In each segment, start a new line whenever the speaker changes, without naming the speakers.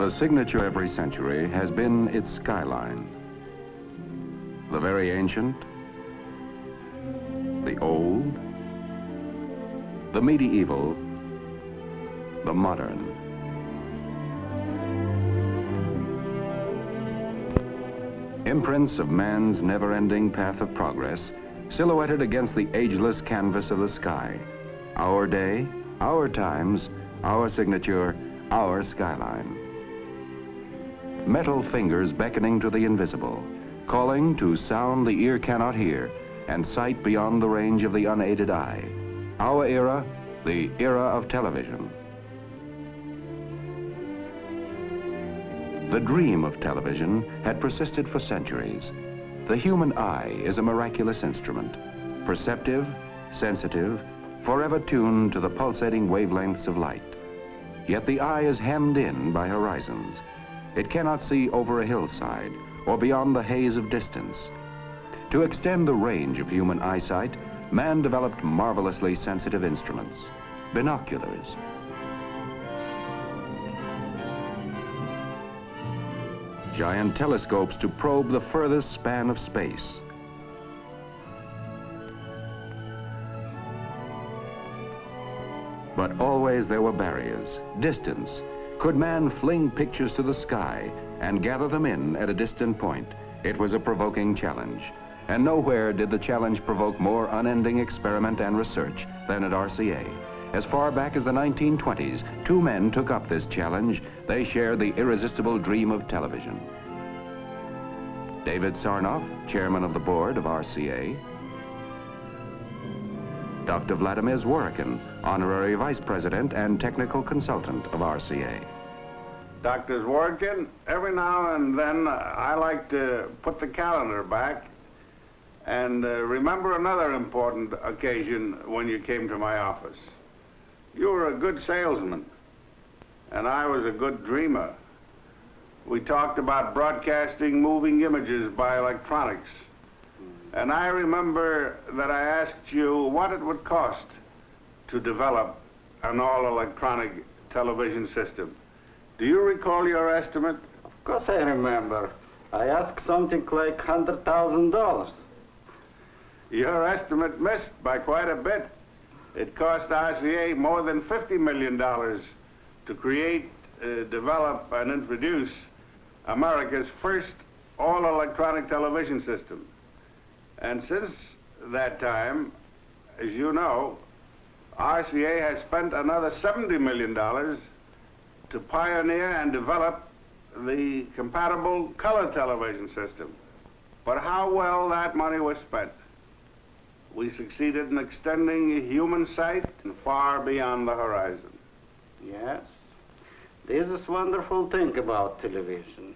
The signature every century has been its skyline. The very ancient, the old, the medieval, the modern. Imprints of man's never-ending path of progress, silhouetted against the ageless canvas of the sky. Our day, our times, our signature, our skyline. Metal fingers beckoning to the invisible, calling to sound the ear cannot hear, and sight beyond the range of the unaided eye. Our era, the era of television. The dream of television had persisted for centuries. The human eye is a miraculous instrument, perceptive, sensitive, forever tuned to the pulsating wavelengths of light. Yet the eye is hemmed in by horizons. It cannot see over a hillside or beyond the haze of distance. To extend the range of human eyesight, man developed marvelously sensitive instruments, binoculars. Giant telescopes to probe the furthest span of space. But always there were barriers, distance. Could man fling pictures to the sky and gather them in at a distant point? It was a provoking challenge. And nowhere did the challenge provoke more unending experiment and research than at RCA. As far back as the 1920s, two men took up this challenge. They shared the irresistible dream of television. David Sarnoff, chairman of the board of RCA. Dr. Vladimir Zworykin, honorary vice president and technical consultant of RCA.
Dr. Zworykin, every now and then I like to put the calendar back and remember another important occasion when you came to my office. You were a good salesman, and I was a good dreamer. We talked about broadcasting moving images by electronics. And I remember that I asked you what it would cost to develop an all-electronic television system. Do you recall your estimate?
Of course I remember. I asked something like $100,000.
Your estimate missed by quite a bit. It cost RCA more than $50 million to create, develop, and introduce America's first all-electronic television system. And since that time, as you know, RCA has spent another $70 million to pioneer and develop the compatible color television system. But how well that money was spent. We succeeded in extending human sight far beyond the horizon.
Yes. This is wonderful thing about television.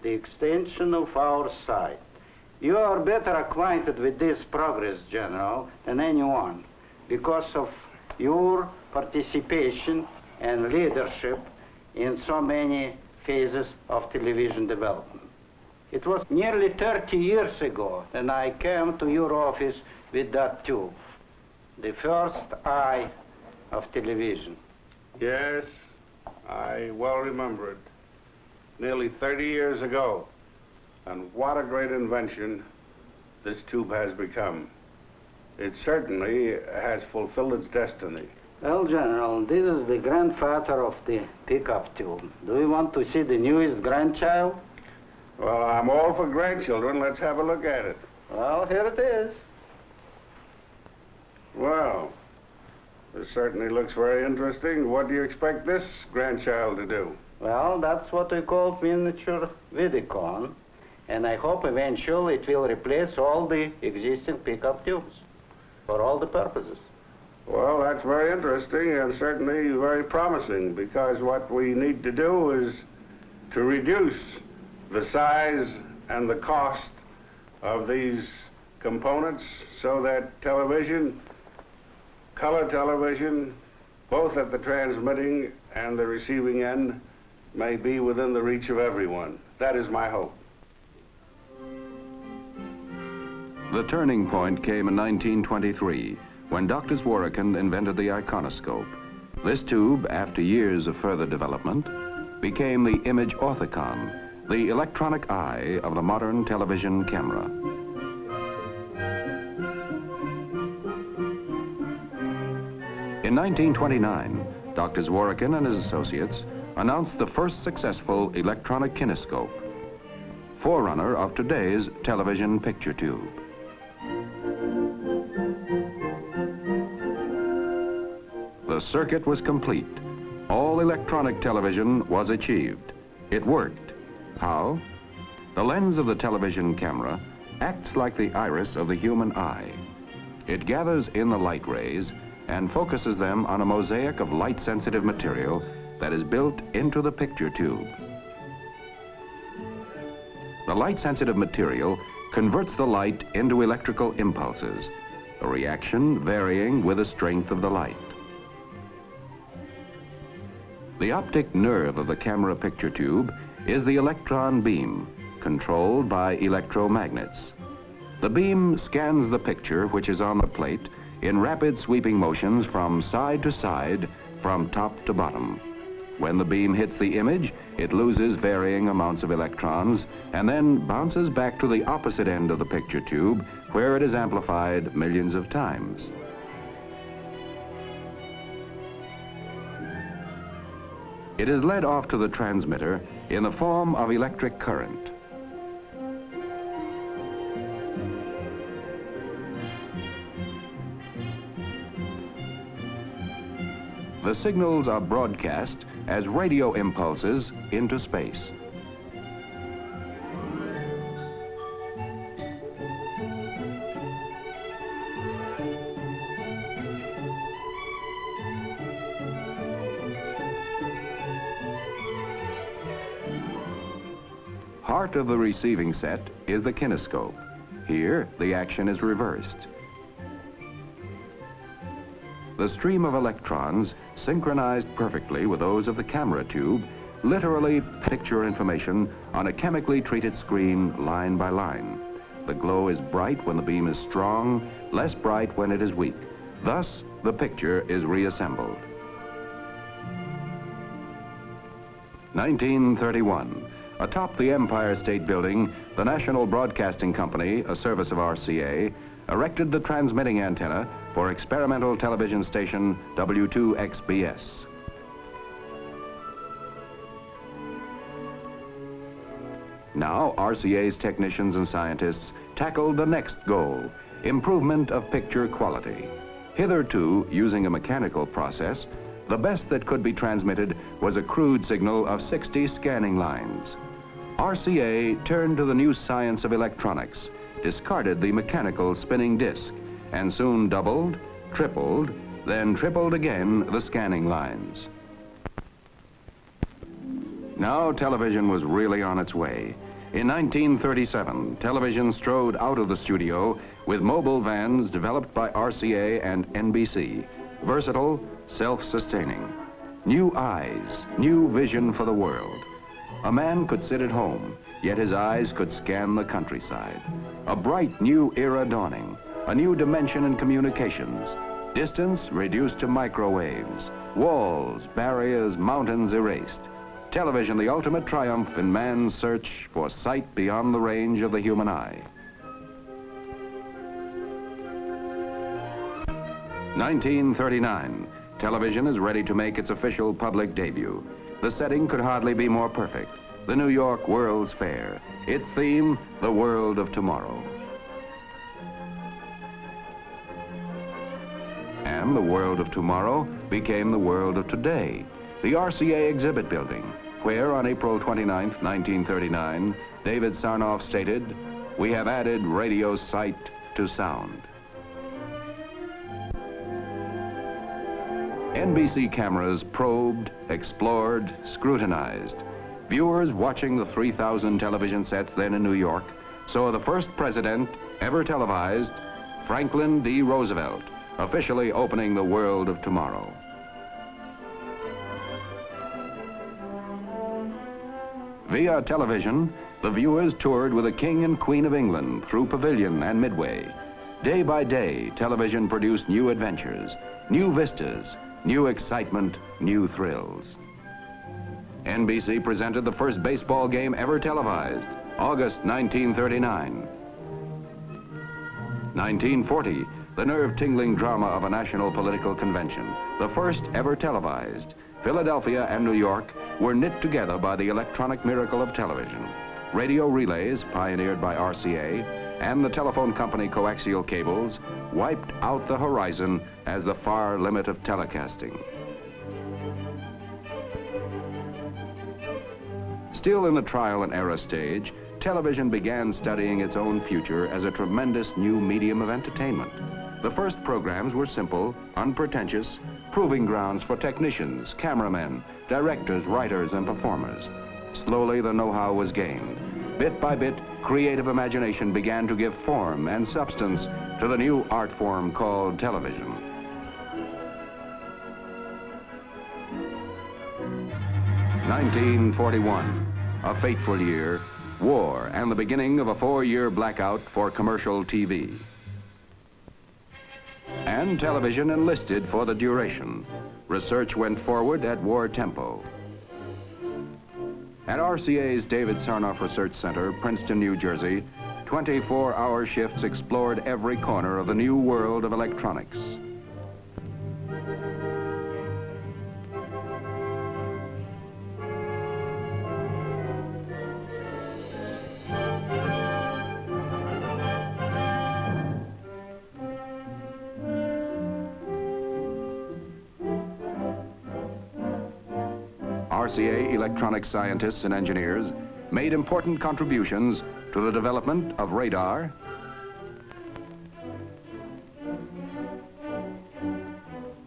The extension of our sight. You are better acquainted with this progress, General, than anyone because of your participation and leadership in so many phases of television development. It was nearly 30 years ago when I came to your office with that tube, the first eye of television.
Yes, I well remember it. Nearly 30 years ago. And what a great invention this tube has become. It certainly has fulfilled its destiny.
Well, General, this is the grandfather of the pickup tube. Do you want to see the newest grandchild?
Well, I'm all for grandchildren. Let's have a look at it.
Well, here it is.
Well, this certainly looks very interesting. What do you expect this grandchild to do?
Well, that's what we call miniature Vidicon. And I hope eventually it will replace all the existing pickup tubes for all the purposes.
Well, that's very interesting and certainly very promising because what we need to do is to reduce the size and the cost of these components so that television, color television, both at the transmitting and the receiving end, may be within the reach of everyone. That is my hope.
The turning point came in 1923 when Dr. Zworykin invented the iconoscope. This tube, after years of further development, became the image orthicon, the electronic eye of the modern television camera. In 1929, Dr. Zworykin and his associates announced the first successful electronic kinescope, forerunner of today's television picture tube. The circuit was complete. All electronic television was achieved. It worked. How? The lens of the television camera acts like the iris of the human eye. It gathers in the light rays and focuses them on a mosaic of light-sensitive material that is built into the picture tube. The light-sensitive material converts the light into electrical impulses, a reaction varying with the strength of the light. The optic nerve of the camera picture tube is the electron beam, controlled by electromagnets. The beam scans the picture, which is on the plate, in rapid sweeping motions from side to side, from top to bottom. When the beam hits the image, it loses varying amounts of electrons and then bounces back to the opposite end of the picture tube, where it is amplified millions of times. It is led off to the transmitter in the form of electric current. The signals are broadcast as radio impulses into space. Heart of the receiving set is the kinescope. Here, the action is reversed. The stream of electrons, synchronized perfectly with those of the camera tube, literally picture information on a chemically treated screen line by line. The glow is bright when the beam is strong, less bright when it is weak. Thus, the picture is reassembled. 1931. Atop the Empire State Building, the National Broadcasting Company, a service of RCA, erected the transmitting antenna for experimental television station W2XBS. Now, RCA's technicians and scientists tackled the next goal, improvement of picture quality. Hitherto, using a mechanical process, the best that could be transmitted was a crude signal of 60 scanning lines. RCA turned to the new science of electronics, discarded the mechanical spinning disc, and soon doubled, tripled, then tripled again the scanning lines. Now television was really on its way. In 1937, television strode out of the studio with mobile vans developed by RCA and NBC, versatile, self-sustaining. New eyes, new vision for the world. A man could sit at home, yet his eyes could scan the countryside. A bright new era dawning, a new dimension in communications. Distance reduced to microwaves, walls, barriers, mountains erased. Television, the ultimate triumph in man's search for sight beyond the range of the human eye. 1939, television is ready to make its official public debut. The setting could hardly be more perfect. The New York World's Fair. Its theme, the world of tomorrow. And the world of tomorrow became the world of today. The RCA exhibit building, where on April 29, 1939, David Sarnoff stated, "We have added radio sight to sound." NBC cameras probed, explored, scrutinized. Viewers watching the 3,000 television sets then in New York saw the first president ever televised, Franklin D. Roosevelt, officially opening the world of tomorrow. Via television, the viewers toured with the King and Queen of England through Pavilion and Midway. Day by day, television produced new adventures, new vistas, new excitement, new thrills. NBC presented the first baseball game ever televised, August 1939. 1940, the nerve-tingling drama of a national political convention, the first ever televised. Philadelphia and New York were knit together by the electronic miracle of television. Radio relays, pioneered by RCA, and the telephone company coaxial cables, wiped out the horizon as the far limit of telecasting. Still in the trial and error stage, television began studying its own future as a tremendous new medium of entertainment. The first programs were simple, unpretentious, proving grounds for technicians, cameramen, directors, writers, and performers. Slowly, the know-how was gained. Bit by bit, creative imagination began to give form and substance to the new art form called television. (1941), a fateful year, war, and the beginning of a 4-year blackout for commercial TV. And television enlisted for the duration. Research went forward at war tempo. At RCA's David Sarnoff Research Center, Princeton, New Jersey, 24-hour shifts explored every corner of the new world of electronics. RCA electronics scientists and engineers made important contributions to the development of radar,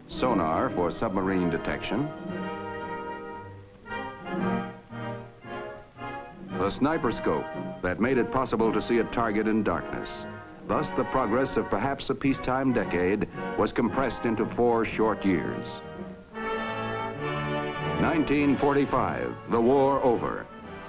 sonar for submarine detection, the sniper scope that made it possible to see a target in darkness. Thus, the progress of perhaps a peacetime decade was compressed into 4 short years. 1945, the war over.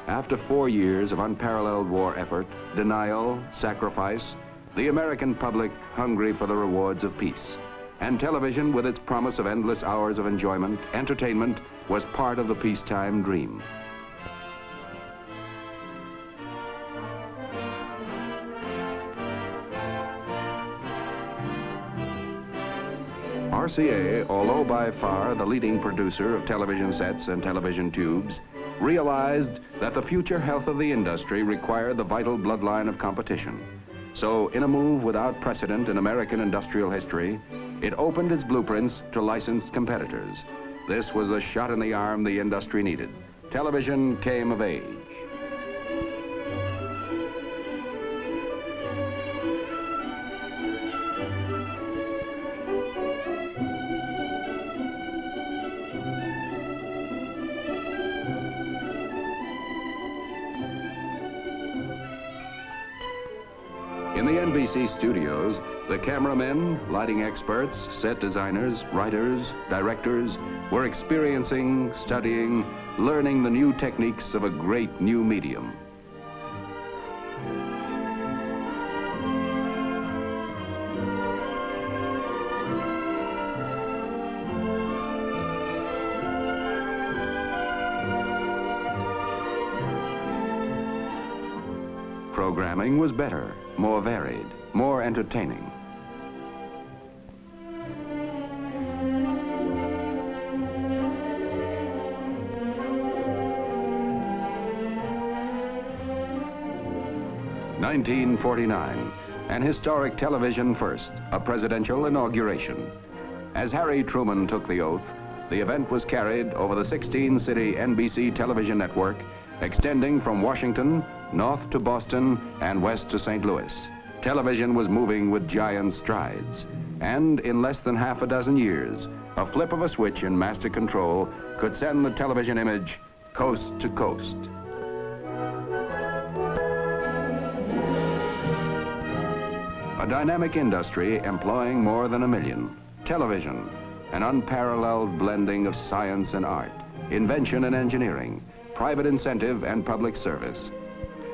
After 4 years of unparalleled war effort, denial, sacrifice, the American public hungry for the rewards of peace. And television, with its promise of endless hours of enjoyment, entertainment, was part of the peacetime dream. RCA, although by far the leading producer of television sets and television tubes, realized that the future health of the industry required the vital bloodline of competition. So, in a move without precedent in American industrial history, it opened its blueprints to licensed competitors. This was the shot in the arm the industry needed. Television came of age. In the NBC studios, the cameramen, lighting experts, set designers, writers, directors were experiencing, studying, learning the new techniques of a great new medium. Programming was better, more varied, more entertaining. (1949), an historic television first, a presidential inauguration. As Harry Truman took the oath, the event was carried over the 16-city NBC television network, extending from Washington north to Boston and west to St. Louis. Television was moving with giant strides, and in less than half a dozen years, a flip of a switch in master control could send the television image coast to coast. A dynamic industry employing more than 1 million. Television, an unparalleled blending of science and art, invention and engineering, private incentive and public service.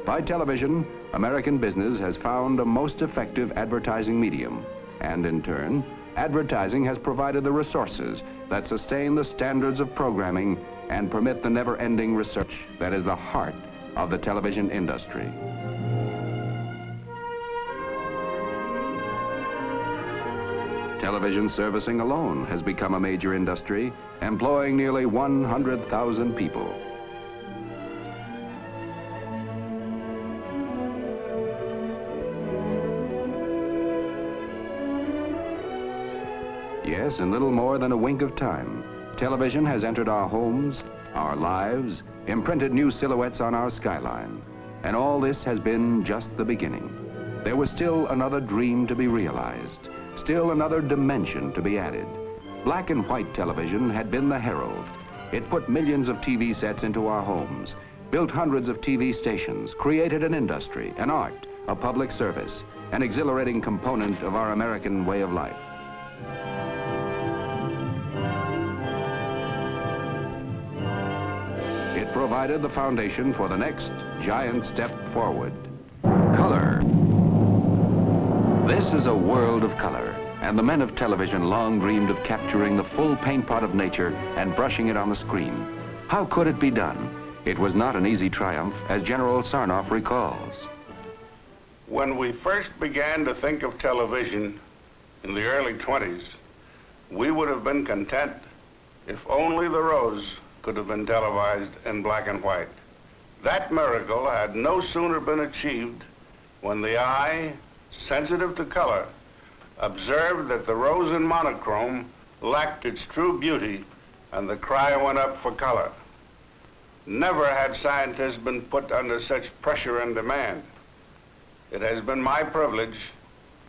By television, American business has found a most effective advertising medium, and in turn, advertising has provided the resources that sustain the standards of programming and permit the never-ending research that is the heart of the television industry. Television servicing alone has become a major industry, employing nearly 100,000 people. Yes, in little more than a wink of time, television has entered our homes, our lives, imprinted new silhouettes on our skyline. And all this has been just the beginning. There was still another dream to be realized, still another dimension to be added. Black and white television had been the herald. It put millions of TV sets into our homes, built hundreds of TV stations, created an industry, an art, a public service, an exhilarating component of our American way of life. It provided the foundation for the next giant step forward. Color. This is a world of color, and the men of television long dreamed of capturing the full paint pot of nature and brushing it on the screen. How could it be done? It was not an easy triumph, as General Sarnoff recalls.
When we first began to think of television in the early 20s, we would have been content if only the rose could have been televised in black and white. That miracle had no sooner been achieved when the eye, sensitive to color, observed that the rose in monochrome lacked its true beauty, and the cry went up for color. Never had scientists been put under such pressure and demand. It has been my privilege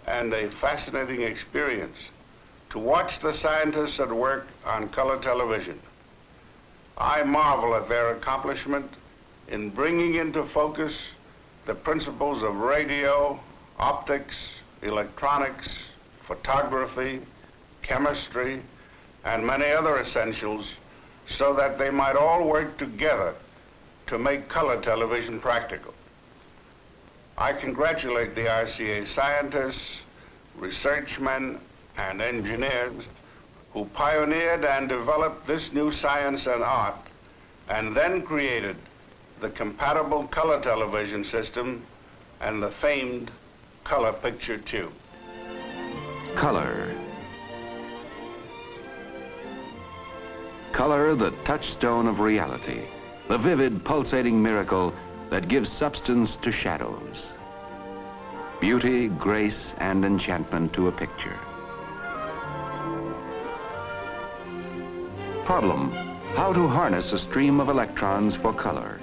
and a fascinating experience to watch the scientists at work on color television. I marvel at their accomplishment in bringing into focus the principles of radio, optics, electronics, photography, chemistry, and many other essentials so that they might all work together to make color television practical. I congratulate the RCA scientists, researchmen, and engineers who pioneered and developed this new science and art, and then created the compatible color television system and the famed color picture tube.
Color. Color, the touchstone of reality, the vivid, pulsating miracle that gives substance to shadows. Beauty, grace, and enchantment to a picture. Problem: how to harness a stream of electrons for color.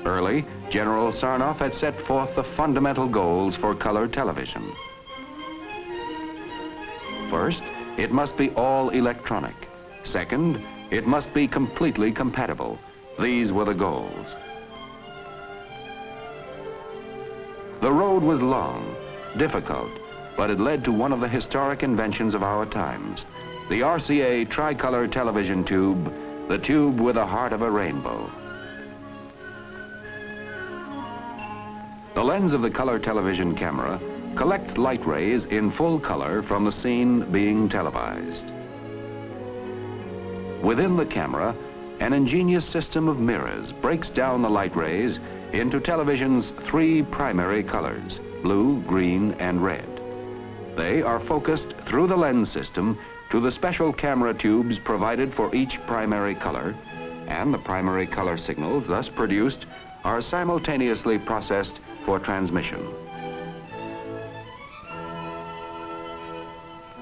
Early, General Sarnoff had set forth the fundamental goals for color television. First, it must be all electronic. Second, it must be completely compatible. These were the goals. The road was long, difficult, but it led to one of the historic inventions of our times, the RCA tricolor television tube, the tube with the heart of a rainbow. The lens of the color television camera collects light rays in full color from the scene being televised. Within the camera, an ingenious system of mirrors breaks down the light rays into television's three primary colors, blue, green, and red. They are focused through the lens system to the special camera tubes provided for each primary color, and the primary color signals thus produced are simultaneously processed for transmission.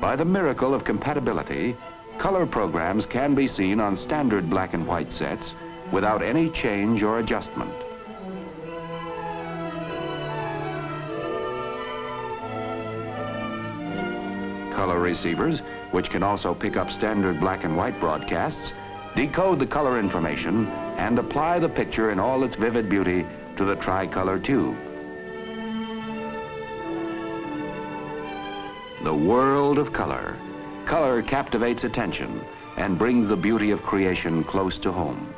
By the miracle of compatibility, color programs can be seen on standard black and white sets without any change or adjustment. Color receivers, which can also pick up standard black and white broadcasts, decode the color information and apply the picture in all its vivid beauty to the tricolor tube. The world of color. Color captivates attention and brings the beauty of creation close to home.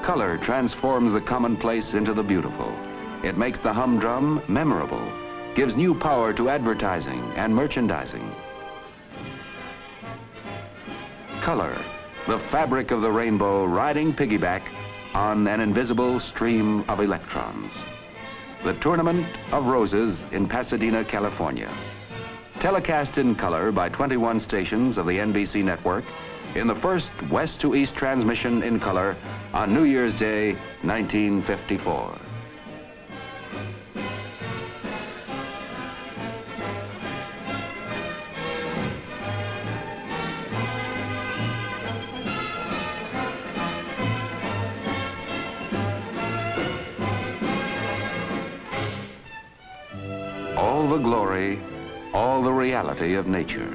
Color transforms the commonplace into the beautiful. It makes the humdrum memorable, gives new power to advertising and merchandising. color, the fabric of the rainbow riding piggyback on an invisible stream of electrons. The Tournament of Roses in Pasadena, California. Telecast in color by 21 stations of the NBC network in the first west to east transmission in color on New Year's Day, 1954. All the glory, all the reality of nature.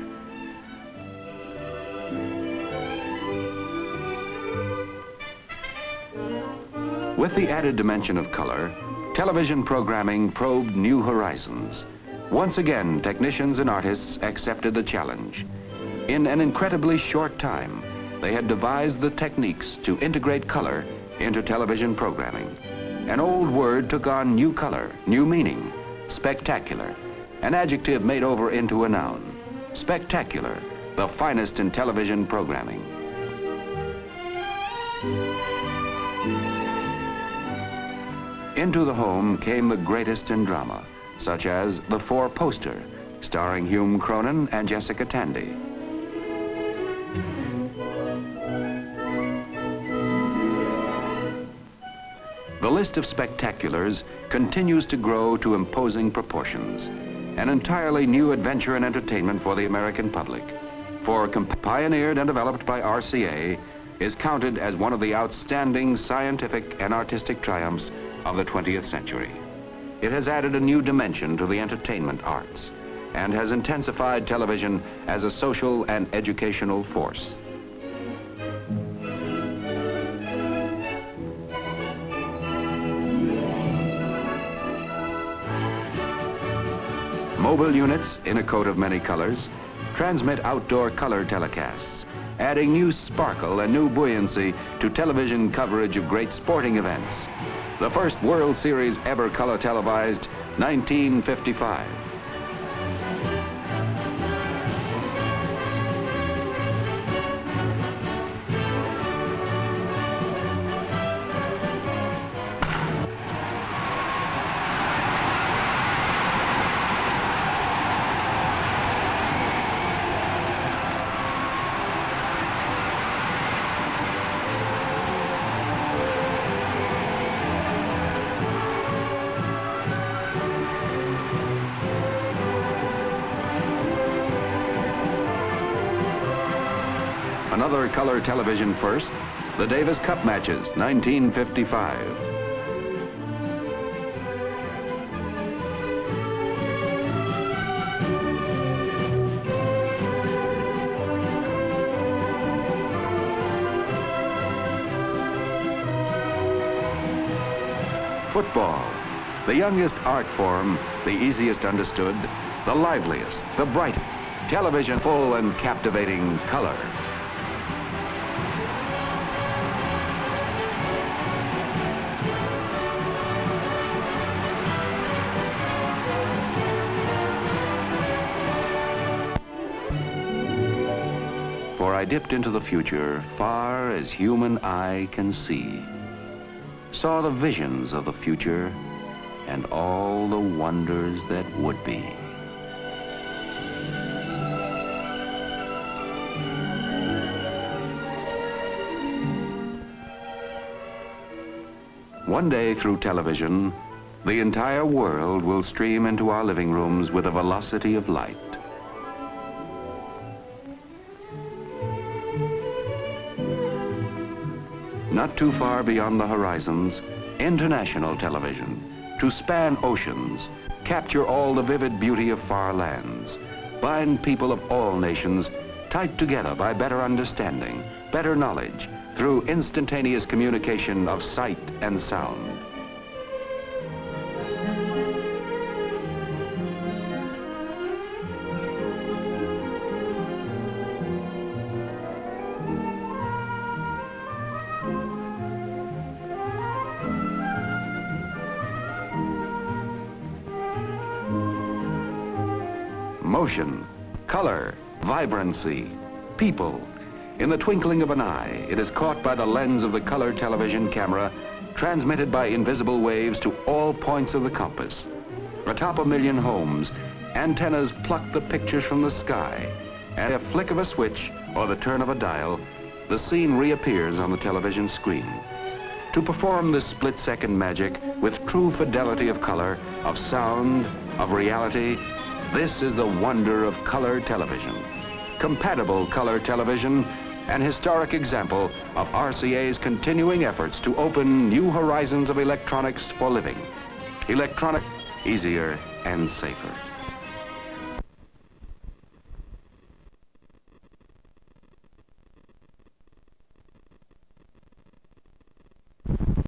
With the added dimension of color, television programming probed new horizons. Once again, technicians and artists accepted the challenge. In an incredibly short time, they had devised the techniques to integrate color into television programming. An old word took on new color, new meaning. Spectacular, an adjective made over into a noun. Spectacular, the finest in television programming. Into the home came the greatest in drama, such as The Four Poster, starring Hume Cronyn and Jessica Tandy. The list of spectaculars continues to grow to imposing proportions. An entirely new adventure and entertainment for the American public. For pioneered and developed by RCA, is counted as one of the outstanding scientific and artistic triumphs of the 20th century. It has added a new dimension to the entertainment arts and has intensified television as a social and educational force. Mobile units in a coat of many colors transmit outdoor color telecasts, adding new sparkle and new buoyancy to television coverage of great sporting events. The first World Series ever color televised, 1955. Another color television first, the Davis Cup matches, 1955. Football, the youngest art form, the easiest understood, the liveliest, the brightest. Television full and captivating color. For I dipped into the future, far as human eye can see, saw the visions of the future and all the wonders that would be. One day through television, the entire world will stream into our living rooms with the velocity of light. Not too far beyond the horizons, international television, to span oceans, capture all the vivid beauty of far lands, bind people of all nations tight together by better understanding, better knowledge, through instantaneous communication of sight and sound. Motion, color, vibrancy, people. In the twinkling of an eye, it is caught by the lens of the color television camera, transmitted by invisible waves to all points of the compass. Atop a million homes, antennas pluck the pictures from the sky, and a flick of a switch or the turn of a dial, the scene reappears on the television screen. To perform this split-second magic with true fidelity of color, of sound, of reality, this is the wonder of color television. Compatible color television, an historic example of RCA's continuing efforts to open new horizons of electronics for living. Electronic, easier and safer.